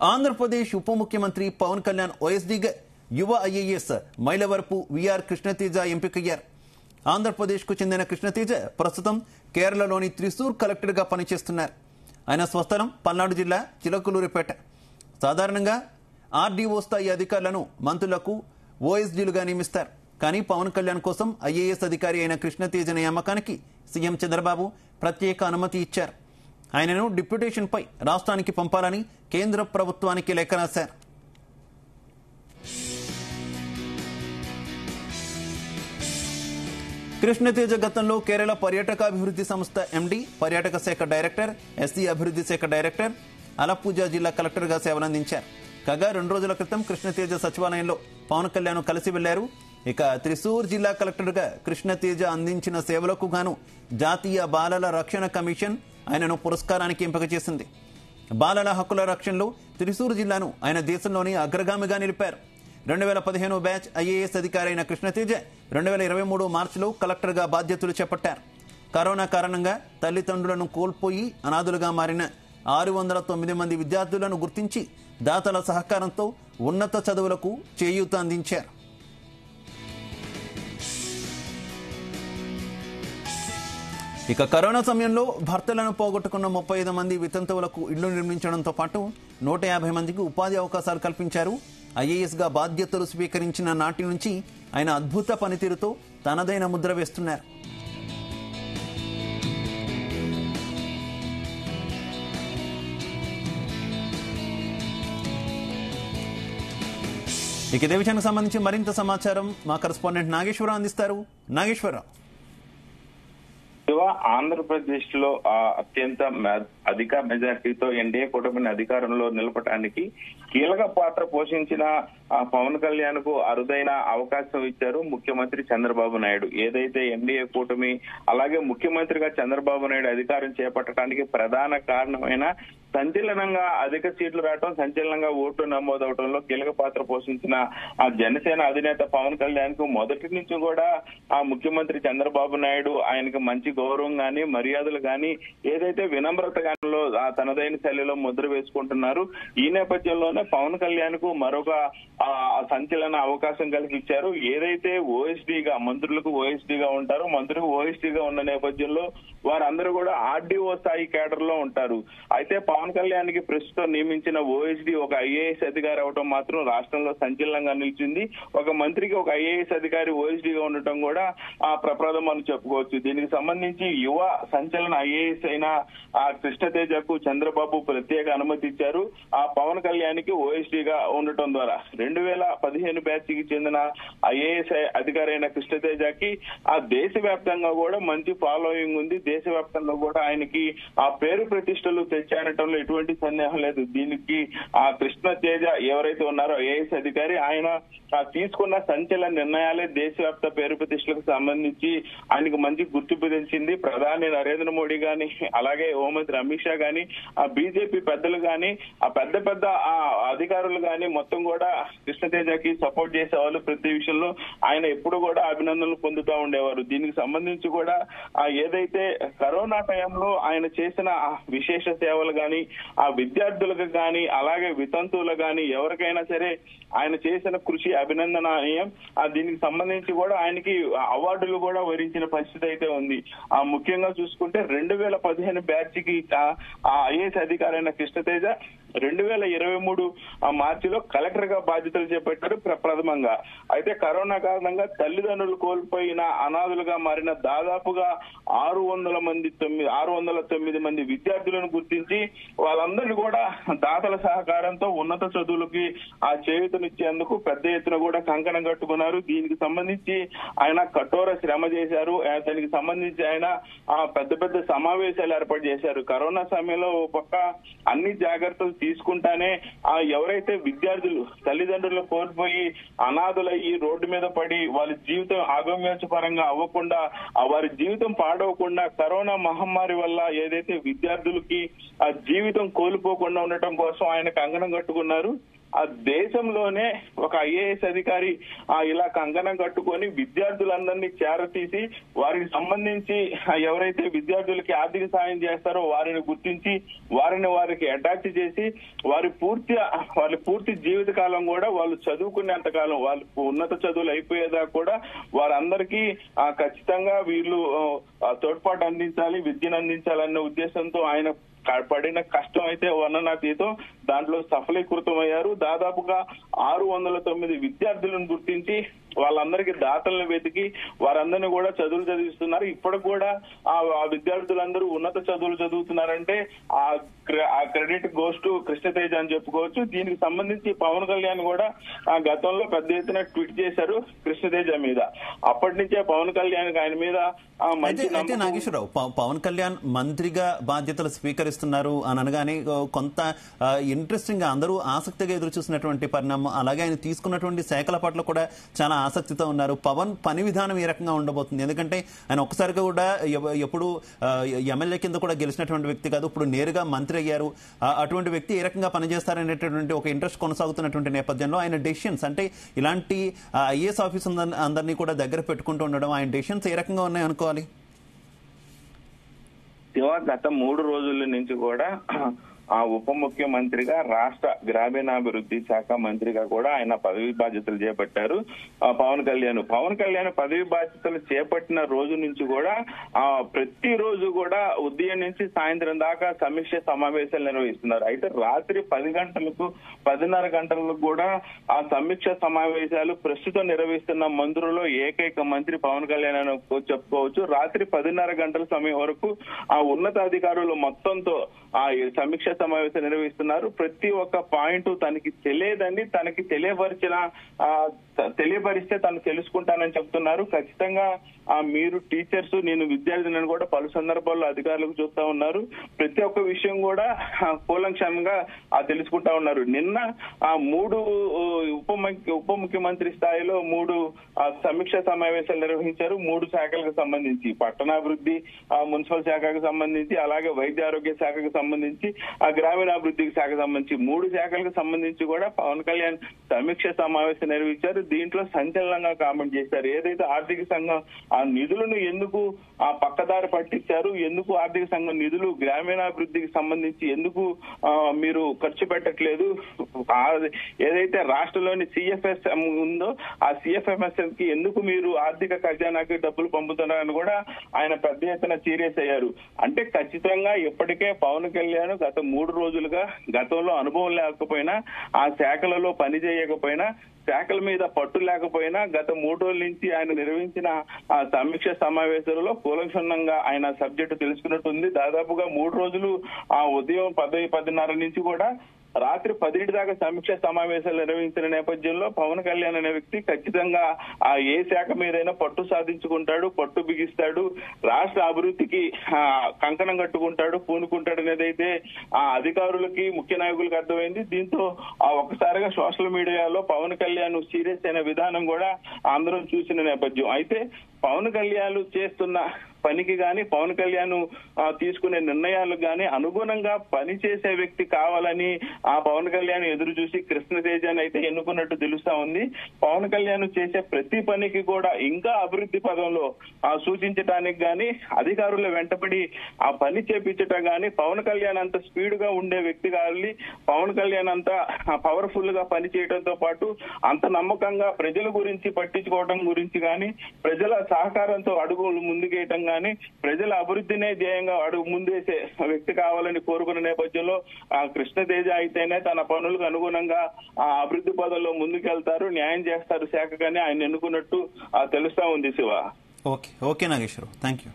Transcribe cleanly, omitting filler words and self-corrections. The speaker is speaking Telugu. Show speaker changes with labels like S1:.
S1: ఆంధ్రప్రదేశ్ ఉప ముఖ్యమంత్రి పవన్ కళ్యాణ్ ఓఎస్డీగా యువ ఐఏఎస్ మైలవరపు విఆర్ కృష్ణతేజ ఎంపికయ్యారు. ఆంధ్రప్రదేశ్కు చెందిన కృష్ణతేజ ప్రస్తుతం కేరళలోని త్రిశూర్ కలెక్టర్గా పనిచేస్తున్నారు. ఆయన స్వస్థలం పల్నాడు జిల్లా చిలకలూరిపేట. సాధారణంగా ఆర్డీఓ స్థాయి అధికారులను మంత్రులకు ఓఎస్డీలుగా నియమిస్తారు. కానీ పవన్ కళ్యాణ్ కోసం ఐఏఎస్ అధికారి అయిన కృష్ణతేజ నియామకానికి సీఎం చంద్రబాబు ప్రత్యేక అనుమతి ఇచ్చారు. ఆయనను డిప్యూటేషన్ పై రాష్ట్రానికి పంపాలని కేంద్ర ప్రభుత్వానికి లేఖ రాశారు. కృష్ణతేజ గతంలో కేరళ పర్యాటకాభివృద్ధి సంస్థ ఎండి, పర్యాటక శాఖ డైరెక్టర్, ఎస్సీ అభివృద్ధి శాఖ డైరెక్టర్, అలప్పుజ జిల్లా కలెక్టర్గా సేవలందించారు. కాగా 2 రోజుల క్రితం కృష్ణతేజ సచివాలయంలో పవన్ కళ్యాణ్ కలిసి వెళ్లారు. ఇక త్రిశూర్ జిల్లా కలెక్టర్గా కృష్ణతేజ అందించిన సేవలకు గాను జాతీయ బాలల రక్షణ కమిషన్ ఆయనను పురస్కారానికి ఎంపిక చేసింది. బాలల హక్కుల రక్షణలో త్రిశూర్ జిల్లాను ఆయన దేశంలోని అగ్రగామిగా నిలిపారు. 2015 బ్యాచ్ ఐఏఎస్ అధికారి అయిన కృష్ణతేజ 2023 మార్చిలో కలెక్టర్గా బాధ్యతలు చేపట్టారు. కరోనా కారణంగా తల్లిదండ్రులను కోల్పోయి అనాథులుగా మారిన 609 మంది విద్యార్థులను గుర్తించి దాతల సహకారంతో ఉన్నత చదువులకు చేయూత అందించారు. ఇక కరోనా సమయంలో భర్తలను పోగొట్టుకున్న 35 మంది వితంతువులకు ఇళ్లు నిర్మించడంతో పాటు 150 మందికి ఉపాధి అవకాశాలు కల్పించారు. ఐఏఎస్గా బాధ్యతలు స్వీకరించిన నాటి నుంచి ఆయన అద్భుత పనితీరుతో తనదైన ముద్ర వేస్తున్నారు. ఇక ఇదే విషయానికి సంబంధించి మరింత సమాచారం మా కరెస్పాండెంట్ నాగేశ్వరరావు అందిస్తారు. నాగేశ్వరరావు,
S2: ఆంధ్రప్రదేశ్ లో అత్యంత అధిక మెజార్టీతో ఎన్డీఏ కూటమిని అధికారంలో నిలపడానికి కీలక పాత్ర పోషించిన పవన్ కళ్యాణ్ కు అరుదైన అవకాశం ఇచ్చారు ముఖ్యమంత్రి చంద్రబాబు నాయుడు. ఏదైతే ఎన్డీఏ కూటమి అలాగే ముఖ్యమంత్రిగా చంద్రబాబు నాయుడు అధికారం చేపట్టడానికి ప్రధాన కారణమైన సంచలనంగా అధిక సీట్లు రావడం, సంచలనంగా ఓట్లు నమోదవడంలో కీలక పాత్ర పోషించిన ఆ జనసేన అధినేత పవన్ కళ్యాణ్ కు మొదటి నుంచి కూడా ఆ ముఖ్యమంత్రి చంద్రబాబు నాయుడు ఆయనకు మంచి గౌరవం గాని మర్యాదలు గాని ఏదైతే వినమ్రత గానిలో తనదైన శైలిలో ముద్ర వేసుకుంటున్నారు. ఈ నేపథ్యంలోనే పవన్ కళ్యాణ్ కు మరొక సంచలన అవకాశం కలిగించారు. ఏదైతే ఓఎస్డీగా మంత్రులకు ఓఎస్డీగా ఉంటారో, మంత్రులకు ఓఎస్డీగా ఉన్న నేపథ్యంలో వారందరూ కూడా ఆర్డీఓ స్థాయి కేడర్ లో ఉంటారు. అయితే పవన్ కళ్యాణ్ కి ప్రస్తుతం నియమించిన ఓఎస్డీ ఒక ఐఏఎస్ అధికారి అవడం మాత్రం రాష్ట్రంలో సంచలనంగా నిలిచింది. ఒక మంత్రికి ఒక ఐఏఎస్ అధికారి ఓఎస్డీగా ఉండటం కూడా ప్రప్రదం అని చెప్పుకోవచ్చు. దీనికి సంబంధించి యువ సంచలన ఐఏఎస్ అయిన కృష్ణతేజకు చంద్రబాబు ప్రత్యేక అనుమతి ఇచ్చారు. పవన్ కళ్యాణ్ కి ఓఎస్డీగా ఉండటం ద్వారా 2015 బ్యాచ్ కి చెందిన ఐఏఎస్ అధికారి అయిన కృష్ణతేజకి దేశవ్యాప్తంగా కూడా మంచి ఫాలోయింగ్ ఉంది. దేశవ్యాప్తంగా కూడా ఆయనకి పేరు ప్రతిష్టలు తెచ్చారటంలో ఎటువంటి సందేహం లేదు. దీనికి కృష్ణతేజ ఎవరైతే ఉన్నారో ఐఏఎస్ అధికారి, ఆయన తీసుకున్న సంచలన నిర్ణయాలే దేశవ్యాప్త పేరు ప్రతిష్టలకు సంబంధించి ఆయనకు మంచి గుర్తింపు తెచ్చింది. ప్రధాని నరేంద్ర మోడీ గాని, అలాగే హోంమంత్రి అమిత్ షా గాని, బీజేపీ పెద్దలు గాని, పెద్ద పెద్ద అధికారులు గాని మొత్తం కూడా కృష్ణతేజకి సపోర్ట్ చేసేవాళ్ళు. ప్రతి విషయంలో ఆయన ఎప్పుడు కూడా అభినందనలు పొందుతూ ఉండేవారు. దీనికి సంబంధించి కూడా ఏదైతే కరోనా టైంలో ఆయన చేసిన విశేష సేవలు గాని, ఆ విద్యార్థులకు గాని, అలాగే వితంతువులు గాని ఎవరికైనా సరే ఆయన చేసిన కృషి అభినందనీయం. దీనికి సంబంధించి కూడా ఆయనకి అవార్డులు కూడా వరించిన పరిస్థితి అయితే ఉంది. ముఖ్యంగా చూసుకుంటే 2015 బ్యాచ్ కి ఐఏఎస్ అధికారి అయిన కృష్ణతేజ 2023 మార్చిలో కలెక్టర్ గా బాధ్యతలు చేపట్టారు ప్రప్రథమంగా. అయితే కరోనా కారణంగా తల్లిదండ్రులు కోల్పోయిన అనాథులుగా మారిన దాదాపుగా 609 మంది విద్యార్థులను గుర్తించి వాళ్ళందరినీ కూడా దాతల సహకారంతో ఉన్నత చదువులకి చేయూతనిచ్చేందుకు పెద్ద ఎత్తున కూడా కంకణం కట్టుకున్నారు. దీనికి సంబంధించి ఆయన కఠోర శ్రమ చేశారు. దానికి సంబంధించి ఆయన పెద్ద పెద్ద సమావేశాలు ఏర్పాటు చేశారు. కరోనా సమయంలో పక్క అన్ని జాగ్రత్తలు తీసుకుంటానే ఎవరైతే విద్యార్థులు తల్లిదండ్రులు కోల్పోయి అనాథులయ్యి రోడ్డు మీద పడి వాళ్ళ జీవితం ఆగమ్యోచపరంగా అవ్వకుండా, వారి జీవితం పాడవకుండా కరోనా మహమ్మారి వల్ల ఏదైతే విద్యార్థులకి జీవితం కోల్పోకుండా ఉండటం కోసం ఆయన కంకణం కట్టుకున్నారు. ఆ దేశంలోనే ఒక ఐఏఎస్ అధికారి ఇలా కంకణం కట్టుకొని విద్యార్థులందరినీ చేరతీసి వారికి సంబంధించి ఎవరైతే విద్యార్థులకి ఆర్థిక సాయం చేస్తారో వారిని గుర్తించి వారికి అటాచ్ చేసి వారి పూర్తి జీవిత కాలం కూడా వాళ్ళు చదువుకునేంత కాలం వాళ్ళకు ఉన్నత చదువులు అయిపోయేదాకా కూడా వారందరికీ ఖచ్చితంగా వీళ్ళు తోడ్పాటు అందించాలి, విద్యను అందించాలన్న ఉద్దేశంతో ఆయన పడిన కష్టం అయితే వర్ణనాతీతం. దాంట్లో సఫలీకృతమయ్యారు. దాదాపుగా 609 విద్యార్థులను గుర్తించి వాళ్ళందరికీ దాతలను వెతికి వారందరినీ కూడా చదువులు చదివిస్తున్నారు. ఇప్పటికి కూడా ఆ విద్యార్థులందరూ ఉన్నత చదువులు చదువుతున్నారంటే ఆ క్రెడిట్ గోస్ టు కృష్ణతేజ అని చెప్పుకోవచ్చు. దీనికి సంబంధించి పవన్ కళ్యాణ్ కూడా గతంలో పెద్ద ఎత్తున ట్వీట్ చేశారు కృష్ణతేజ మీద. అప్పటి నుంచే పవన్ కళ్యాణ్ ఆయన మీద
S1: అయితే నాగేశ్వరరావు, పవన్ కళ్యాణ్ మంత్రిగా బాధ్యతలు స్వీకరిస్తున్నారు అని అనగానే కొంత ఇంట్రెస్టింగ్ గా అందరూ ఆసక్తిగా ఎదురు చూసినటువంటి పరిణామం. అలాగే ఆయన తీసుకున్నటువంటి శాఖల పట్ల కూడా చాలా ఆసక్తితో ఉన్నారు. పవన్ పని విధానం ఏ రకంగా ఉండబోతుంది? ఎందుకంటే ఆయన ఒక్కసారిగా కూడా ఎప్పుడు ఎమ్మెల్యే కింద కూడా గెలిచినటువంటి వ్యక్తి కాదు, ఇప్పుడు నేరుగా మంత్రి అయ్యారు. అటువంటి వ్యక్తి ఏ రకంగా పనిచేస్తారనేటటువంటి ఒక ఇంట్రెస్ట్ కొనసాగుతున్నటువంటి నేపథ్యంలో ఆయన డెసిషన్స్, అంటే ఇలాంటి ఐఏఎస్ ఆఫీసర్ అందరినీ కూడా దగ్గర పెట్టుకుంటూ ఉండడం, ఆయన డెసిషన్స్ ఏ రకంగా ఉన్నాయి అనుకోవాలి?
S2: గత 3 రోజుల నుంచి కూడా ఆ ఉప ముఖ్యమంత్రిగా రాష్ట్ర గ్రామీణాభివృద్ధి శాఖ మంత్రిగా కూడా ఆయన పదవి బాధ్యతలు చేపట్టారు పవన్ కళ్యాణ్ పదవి బాధ్యతలు చేపట్టిన రోజు నుంచి కూడా ప్రతిరోజు కూడా ఉదయం నుంచి సాయంత్రం దాకా సమీక్ష సమావేశాలు నిర్వహిస్తున్నారు. అయితే రాత్రి 10 గంటలకు 10:30 గంటలకు కూడా ఆ సమీక్ష సమావేశాలు ప్రస్తుతం నిర్వహిస్తున్న మంత్రుల్లో ఏకైక మంత్రి పవన్ కళ్యాణ్ అని చెప్పుకోవచ్చు. రాత్రి 10:30 గంటల సమయం వరకు ఆ ఉన్నతాధికారులు మొత్తంతో ఆ సమీక్ష సమావేశం నిర్వహిస్తున్నారు. ప్రతి ఒక్క పాయింట్ తనకి తెలియదండి, తనకి తెలియపరిస్తే తను తెలుసుకుంటానని చెప్తున్నారు. ఖచ్చితంగా మీరు టీచర్స్, నేను విద్యార్థులను కూడా పలు సందర్భాల్లో అధికారులకు చూస్తా ఉన్నారు. ప్రతి ఒక్క విషయం కూడా కూలంకషంగా తెలుసుకుంటా ఉన్నారు. నిన్న 3 ఉప ముఖ్యమంత్రి స్థాయిలో 3 సమీక్ష సమావేశాలు నిర్వహించారు. 3 శాఖలకు సంబంధించి, పట్టణాభివృద్ధి, మున్సిపల్ శాఖకు సంబంధించి, అలాగే వైద్య ఆరోగ్య శాఖకు సంబంధించి, గ్రామీణాభివృద్ధి శాఖకు సంబంధించి 3 శాఖలకు సంబంధించి కూడా పవన్ కళ్యాణ్ సమీక్ష సమావేశం నిర్వహించారు. దీంట్లో సంచలనంగా కామెంట్ చేశారు. ఏదైతే ఆర్థిక సంఘం ఆ నిధులను ఎందుకు పక్కదారి పట్టించారు, ఎందుకు ఆర్థిక సంఘం నిధులు గ్రామీణాభివృద్ధికి సంబంధించి ఎందుకు మీరు ఖర్చు పెట్టట్లేదు, ఏదైతే రాష్ట్రంలోని సిఎఫ్ఎస్ఎం ఉందో ఆ సిఎఫ్ఎంఎస్ఎం కి ఎందుకు మీరు ఆర్థిక ఖజానాకి డబ్బులు పంపుతున్నారని కూడా ఆయన పెద్ద ఎత్తున సీరియస్ అయ్యారు. అంటే ఖచ్చితంగా ఇప్పటికే పవన్ కళ్యాణ్ గత 3 రోజులుగా గతంలో అనుభవం లేకపోయినా, ఆ శాఖలలో పని చేయకపోయినా, శాఖల మీద పట్టు లేకపోయినా గత 3 రోజుల నుంచి ఆయన నిర్వహించిన ఆ సమీక్ష సమావేశాలలో కూలంకషంగా ఆయన సబ్జెక్టు తెలుసుకున్నట్టుంది. దాదాపుగా 3 రోజులు ఆ ఉదయం 10:30 నుంచి కూడా రాత్రి 10 దాకా సమీక్ష సమావేశాలు నిర్వహించిన నేపథ్యంలో పవన్ కళ్యాణ్ అనే వ్యక్తి ఖచ్చితంగా ఆ ఏ శాఖ మీదైనా పట్టు సాధించుకుంటాడు, పట్టు బిగిస్తాడు, రాష్ట్ర అభివృద్ధికి కంకణం కట్టుకుంటాడు, పూనుకుంటాడు అనేది అయితే ఆ అధికారులకి, ముఖ్య నాయకులకు అర్థమైంది. దీంతో ఒక్కసారిగా సోషల్ మీడియాలో పవన్ కళ్యాణ్ సీరియస్ అయిన విధానం కూడా అందరం చూసిన నేపథ్యం. అయితే పవన్ కళ్యాణ్ చేస్తున్న పనికి గాని, పవన్ కళ్యాణ్ తీసుకునే నిర్ణయాలకు గాని అనుగుణంగా పనిచేసే వ్యక్తి కావాలని ఆ పవన్ కళ్యాణ్ ఎదురు చూసి కృష్ణతేజాని అయితే ఎన్నుకున్నట్టు తెలుస్తా ఉంది. పవన్ కళ్యాణ్ చేసే ప్రతి పనికి కూడా ఇంకా అభివృద్ధి పదంలో సూచించడానికి గాని, అధికారుల వెంటపడి ఆ పని చేపించటం గాని, పవన్ కళ్యాణ్ అంత స్పీడ్ గా ఉండే వ్యక్తి కావాలి, పవన్ కళ్యాణ్ అంత పవర్ఫుల్ గా పని చేయడంతో పాటు అంత నమ్మకంగా ప్రజల గురించి పట్టించుకోవడం గురించి గాని, ప్రజల సహకారంతో అడుగులు ముందుకేయటం గాని, ప్రజల అభివృద్ధినే ధ్యేయంగా అడుగు ముందేసే వ్యక్తి కావాలని కోరుకున్న నేపథ్యంలో ఆ కృష్ణతేజ అయితేనే తన పనులకు అనుగుణంగా ఆ అభివృద్ధి పదంలో ముందుకెళ్తారు, న్యాయం చేస్తారు శాఖ కానీ ఆయన ఎన్నుకున్నట్టు తెలుస్తా ఉంది. Shiva.
S1: Okay Nageswara Rao, thank you.